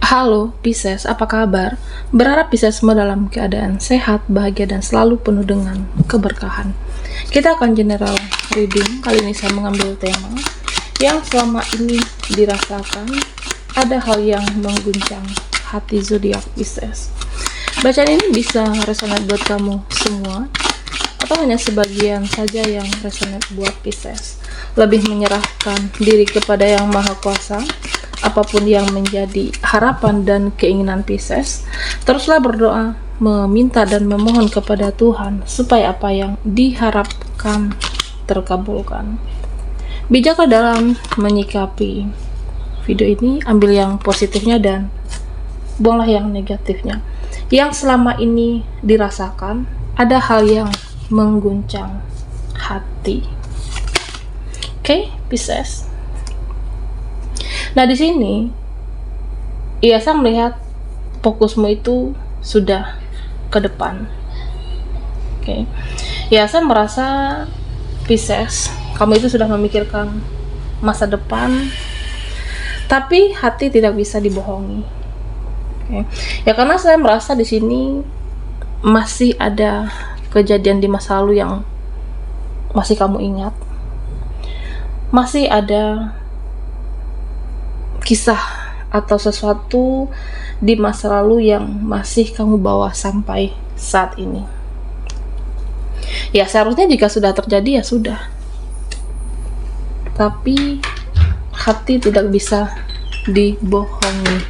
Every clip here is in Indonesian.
Halo Pisces, apa kabar? Berharap Pisces semua dalam keadaan sehat, bahagia, dan selalu penuh dengan keberkahan. Kita akan general reading. Kali ini saya mengambil tema yang selama ini dirasakan ada hal yang mengguncang hati zodiak Pisces. Bacaan ini bisa resonate buat kamu semua atau hanya sebagian saja yang resonate buat Pisces. Lebih menyerahkan diri kepada Yang Maha Kuasa. Apapun yang menjadi harapan dan keinginan Pisces, teruslah berdoa, meminta dan memohon kepada Tuhan supaya apa yang diharapkan terkabulkan. Bijaklah dalam menyikapi video ini, ambil yang positifnya dan buanglah yang negatifnya. Yang selama ini dirasakan ada hal yang mengguncang hati. Oke, Pisces. Nah, di sini saya melihat fokusmu itu sudah ke depan. Oke. Saya merasa Pisces, kamu itu sudah memikirkan masa depan, tapi hati tidak bisa dibohongi. Oke. Karena saya merasa di sini masih ada kejadian di masa lalu yang masih kamu ingat. Masih ada kisah atau sesuatu di masa lalu yang masih kamu bawa sampai saat ini. Seharusnya jika sudah terjadi ya sudah. Tapi hati tidak bisa dibohongi.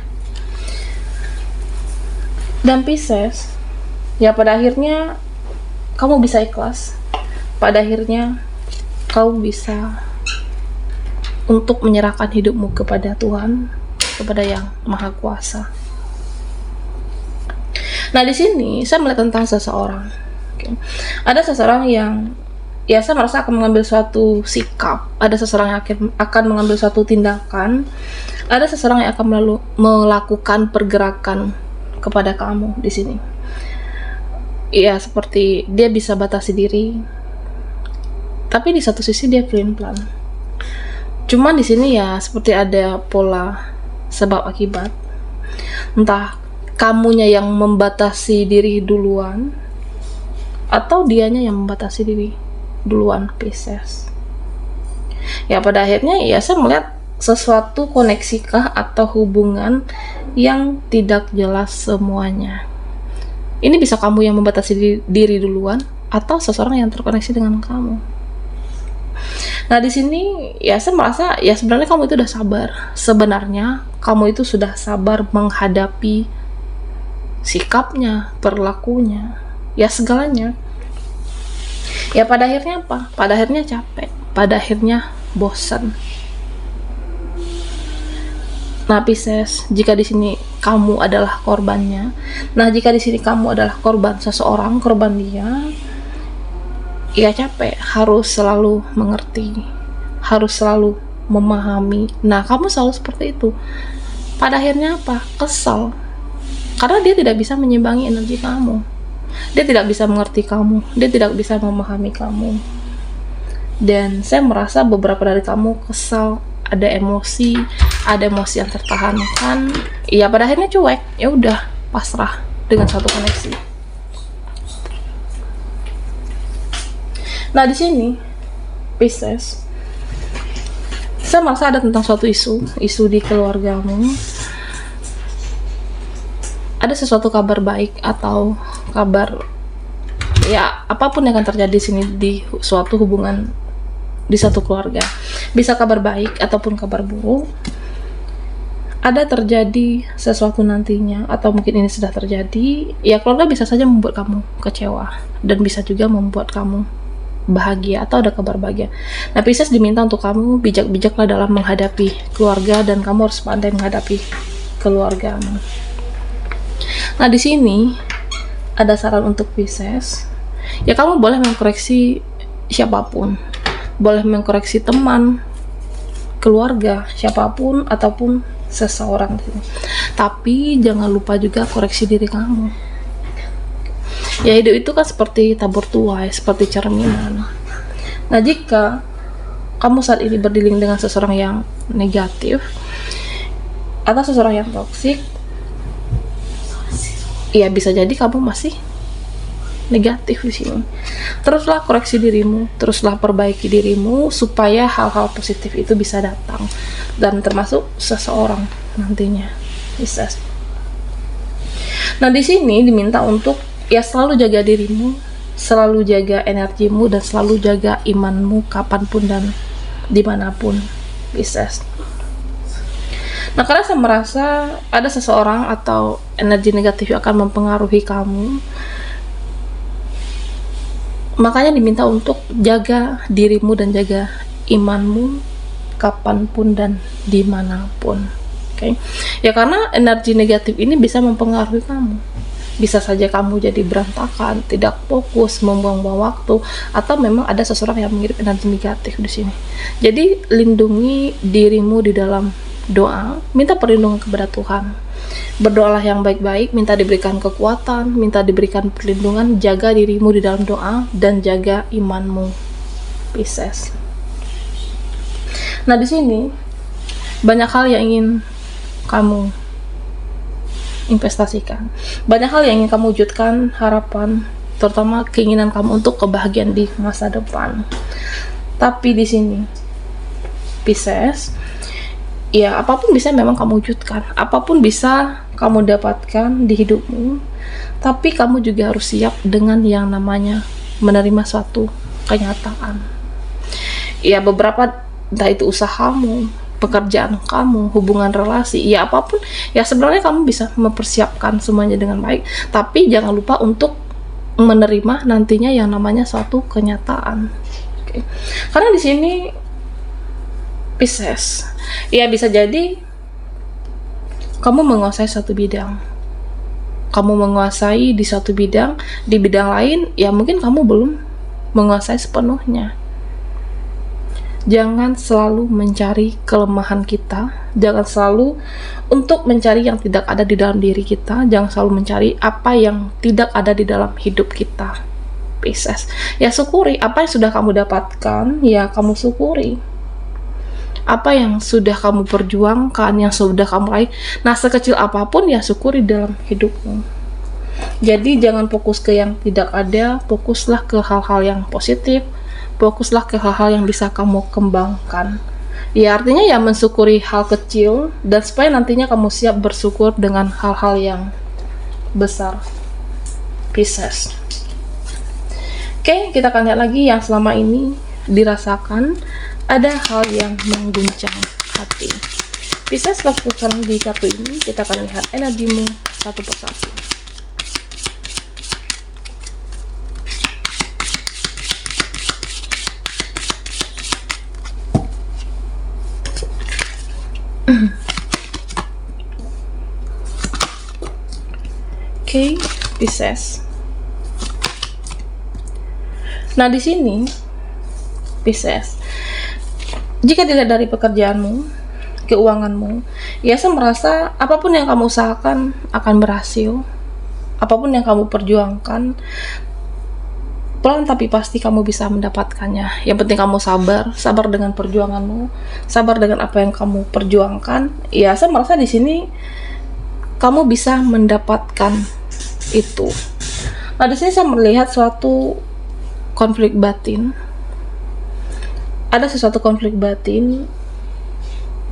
Dan Pisces, pada akhirnya kamu bisa ikhlas. Pada akhirnya kamu bisa untuk menyerahkan hidupmu kepada Tuhan, kepada Yang Maha Kuasa. Nah, di sini saya melihat tentang seseorang. Ada seseorang yang saya merasa akan mengambil suatu sikap. Ada seseorang yang akan mengambil suatu tindakan. Ada seseorang yang akan melakukan pergerakan kepada kamu di sini. Seperti dia bisa batasi diri, tapi di satu sisi dia pelin-pelan. Cuman di sini seperti ada pola sebab akibat. Entah kamunya yang membatasi diri duluan atau dianya yang membatasi diri duluan, Pisces. Pada akhirnya saya melihat sesuatu koneksikah atau hubungan yang tidak jelas semuanya. Ini bisa kamu yang membatasi diri duluan atau seseorang yang terkoneksi dengan kamu. Nah, di sini saya merasa sebenarnya kamu itu udah sabar. Sebenarnya kamu itu sudah sabar menghadapi sikapnya, perlakunya, segalanya. Pada akhirnya apa? Pada akhirnya capek, pada akhirnya bosan. Nah, Pisces, jika di sini kamu adalah korbannya, jika di sini kamu adalah korban seseorang, korban dia, capek, harus selalu mengerti, harus selalu memahami. Nah, kamu selalu seperti itu. Pada akhirnya apa? Kesal. Karena dia tidak bisa menyimbangi energi kamu. Dia tidak bisa mengerti kamu. Dia tidak bisa memahami kamu. Dan saya merasa beberapa dari kamu kesal, ada emosi yang tertahankan. Pada akhirnya cuek. Udah, pasrah dengan satu koneksi. Nah, di sini Pisces, saya merasa ada tentang suatu isu di keluargamu. Ada sesuatu kabar baik atau kabar apapun yang akan terjadi di sini di suatu hubungan di satu keluarga. Bisa kabar baik ataupun kabar buruk. Ada terjadi sesuatu nantinya atau mungkin ini sudah terjadi. Keluarga bisa saja membuat kamu kecewa dan bisa juga membuat kamu bahagia atau ada kabar bahagia. Nah, Pisces diminta untuk kamu bijak-bijaklah dalam menghadapi keluarga dan kamu harus pandai menghadapi keluargamu. Nah, di sini ada saran untuk Pisces. Kamu boleh mengkoreksi siapapun. Boleh mengkoreksi teman, keluarga, siapapun ataupun seseorang. Tapi jangan lupa juga koreksi diri kamu. Hidup itu kan seperti tabur tuai, seperti cerminan. Nah, jika kamu saat ini berdilin dengan seseorang yang negatif atau seseorang yang toksik, ya bisa jadi kamu masih negatif di sini. Teruslah koreksi dirimu, teruslah perbaiki dirimu supaya hal-hal positif itu bisa datang, dan termasuk seseorang nantinya. Bisa. Nah, di sini diminta untuk ya selalu jaga dirimu, selalu jaga energimu, dan selalu jaga imanmu kapanpun dan dimanapun. Bisa. Nah, karena saya merasa ada seseorang atau energi negatif yang akan mempengaruhi kamu, makanya diminta untuk jaga dirimu dan jaga imanmu kapanpun dan dimanapun. Oke. Ya karena energi negatif ini bisa mempengaruhi kamu. Bisa saja kamu jadi berantakan, tidak fokus, membuang-buang waktu, atau memang ada seseorang yang mengirim energi negatif di sini. Jadi lindungi dirimu di dalam doa, minta perlindungan kepada Tuhan. Berdoalah yang baik-baik, minta diberikan kekuatan, minta diberikan perlindungan, jaga dirimu di dalam doa, dan jaga imanmu. Pisces. Nah, di sini banyak hal yang ingin kamu investasikan. Banyak hal yang ingin kamu wujudkan, harapan, terutama keinginan kamu untuk kebahagiaan di masa depan. Tapi di sini, Pisces, ya apapun bisa memang kamu wujudkan, apapun bisa kamu dapatkan di hidupmu, tapi kamu juga harus siap dengan yang namanya menerima suatu kenyataan. Ya beberapa, entah itu usahamu, pekerjaan kamu, hubungan relasi, ya apapun, ya sebenarnya kamu bisa mempersiapkan semuanya dengan baik, tapi jangan lupa untuk menerima nantinya yang namanya suatu kenyataan. Oke. Karena di sini Pisces, ya bisa jadi kamu menguasai satu bidang, kamu menguasai di satu bidang, di bidang lain ya mungkin kamu belum menguasai sepenuhnya. Jangan selalu mencari kelemahan kita, jangan selalu untuk mencari yang tidak ada di dalam diri kita, jangan selalu mencari apa yang tidak ada di dalam hidup kita. Pisces, ya syukuri apa yang sudah kamu dapatkan, ya kamu syukuri. Apa yang sudah kamu perjuangkan, yang sudah kamu raih, nah sekecil apapun ya syukuri dalam hidupmu. Jadi jangan fokus ke yang tidak ada, fokuslah ke hal-hal yang positif, fokuslah ke hal-hal yang bisa kamu kembangkan. Ya artinya ya mensyukuri hal kecil, dan supaya nantinya kamu siap bersyukur dengan hal-hal yang besar. Pisces. Oke, kita akan lihat lagi yang selama ini dirasakan. Ada hal yang mengguncang hati. Pisces, lakukan di kartu ini, kita akan lihat energimu satu persatu. Oke, Pisces. Nah, di sini Pisces, jika dilihat dari pekerjaanmu, keuanganmu, ya saya merasa apapun yang kamu usahakan akan berhasil. Apapun yang kamu perjuangkan, pelan tapi pasti kamu bisa mendapatkannya. Yang penting kamu sabar, sabar dengan perjuanganmu, sabar dengan apa yang kamu perjuangkan. Ya saya merasa di sini kamu bisa mendapatkan itu. Nah, di sini saya melihat suatu konflik batin. Ada sesuatu konflik batin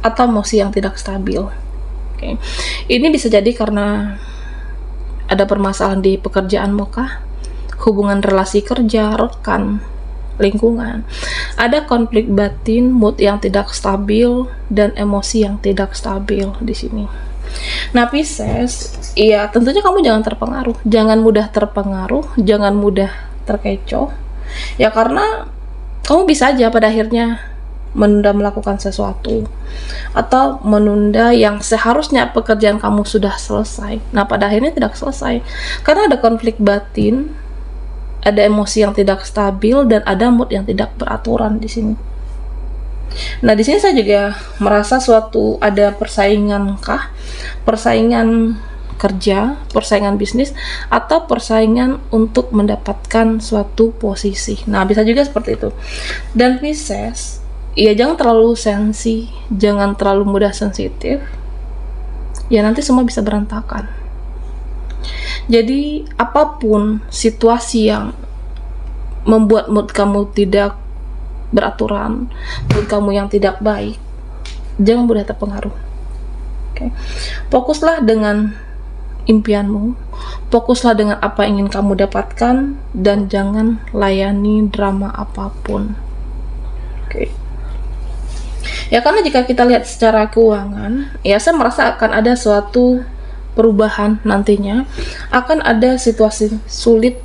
atau emosi yang tidak stabil. Oke. Ini bisa jadi karena ada permasalahan di pekerjaanmu kah? Hubungan relasi kerja, rekan, lingkungan. Ada konflik batin, mood yang tidak stabil, dan emosi yang tidak stabil di sini. Nah, Pisces, ya tentunya kamu jangan terpengaruh, jangan mudah terpengaruh, jangan mudah terkecoh. Ya karena kamu bisa aja pada akhirnya menunda melakukan sesuatu, atau menunda yang seharusnya pekerjaan kamu sudah selesai. Nah, pada akhirnya tidak selesai karena ada konflik batin, ada emosi yang tidak stabil, dan ada mood yang tidak beraturan di sini. Nah, di sini saya juga merasa suatu ada persaingan kah? Persaingan kerja, persaingan bisnis, atau persaingan untuk mendapatkan suatu posisi. Nah, bisa juga seperti itu. Dan Pisces, ya jangan terlalu sensi, jangan terlalu mudah sensitif. Ya nanti semua bisa berantakan. Jadi apapun situasi yang membuat mood kamu tidak beraturan, mood kamu yang tidak baik, jangan mudah terpengaruh. Oke. Fokuslah dengan impianmu, fokuslah dengan apa yang ingin kamu dapatkan, dan jangan layani drama apapun. Oke. Ya, karena jika kita lihat secara keuangan, ya saya merasa akan ada suatu perubahan nantinya, akan ada situasi sulit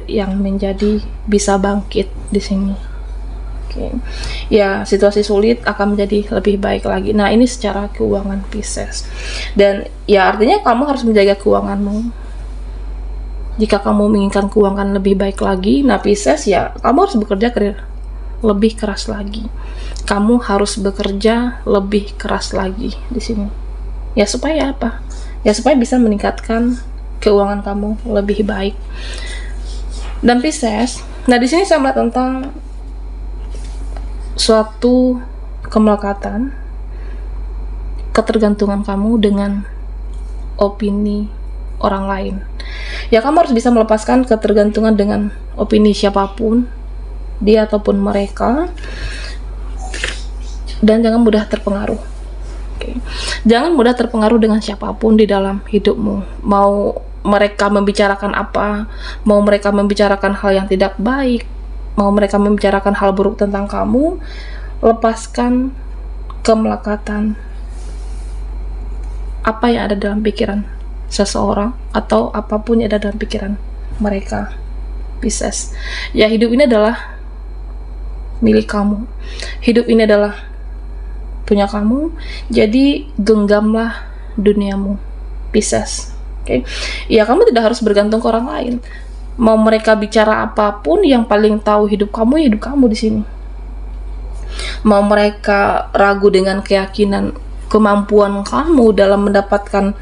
yang menjadi bisa bangkit di sini. Oke. Ya, situasi sulit akan menjadi lebih baik lagi. Nah, ini secara keuangan Pisces. Dan ya artinya kamu harus menjaga keuanganmu. Jika kamu menginginkan keuangan lebih baik lagi, nah Pisces, ya kamu harus bekerja lebih keras lagi. Kamu harus bekerja lebih keras lagi di sini. Ya supaya apa? Ya supaya bisa meningkatkan keuangan kamu lebih baik. Dan Pisces, nah di sini saya melihat tentang suatu kemelekatan, ketergantungan kamu dengan opini orang lain. Ya kamu harus bisa melepaskan ketergantungan dengan opini siapapun, dia ataupun mereka, dan jangan mudah terpengaruh. Oke. Jangan mudah terpengaruh dengan siapapun di dalam hidupmu. Mau mereka membicarakan apa, mau mereka membicarakan hal yang tidak baik, mau mereka membicarakan hal buruk tentang kamu, lepaskan kemelekatan apa yang ada dalam pikiran seseorang atau apapun yang ada dalam pikiran mereka, Pisces. Ya, hidup ini adalah milik kamu. Hidup ini adalah punya kamu. Jadi genggamlah duniamu, Pisces. Oke. Ya, kamu tidak harus bergantung ke orang lain. Mau mereka bicara apapun, yang paling tahu hidup kamu di sini. Mau mereka ragu dengan keyakinan kemampuan kamu dalam mendapatkan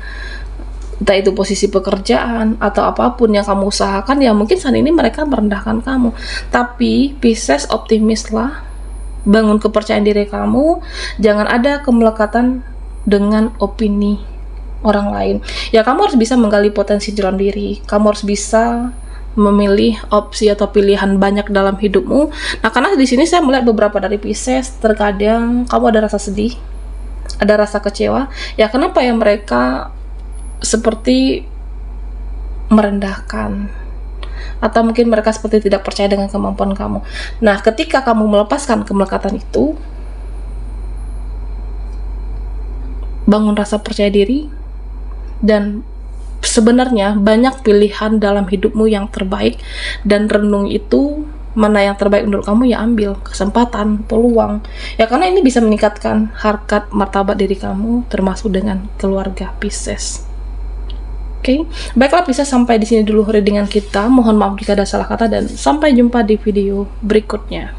entah itu posisi pekerjaan atau apapun yang kamu usahakan, ya mungkin saat ini mereka merendahkan kamu. Tapi Pisces, optimislah, bangun kepercayaan diri kamu, jangan ada kemelekatan dengan opini orang lain. Ya kamu harus bisa menggali potensi dalam diri, kamu harus bisa memilih opsi atau pilihan banyak dalam hidupmu. Nah, karena di sini saya melihat beberapa dari Pisces, terkadang kamu ada rasa sedih, ada rasa kecewa. Ya kenapa ya mereka seperti merendahkan, atau mungkin mereka seperti tidak percaya dengan kemampuan kamu. Nah, ketika kamu melepaskan kemelekatan itu, bangun rasa percaya diri, dan sebenarnya banyak pilihan dalam hidupmu yang terbaik, dan renung itu mana yang terbaik menurut kamu, ya ambil kesempatan, peluang. Ya karena ini bisa meningkatkan harkat martabat diri kamu, termasuk dengan keluarga Pisces. Oke, baiklah Pisces, sampai di sini dulu readingan kita. Mohon maaf jika ada salah kata, dan sampai jumpa di video berikutnya.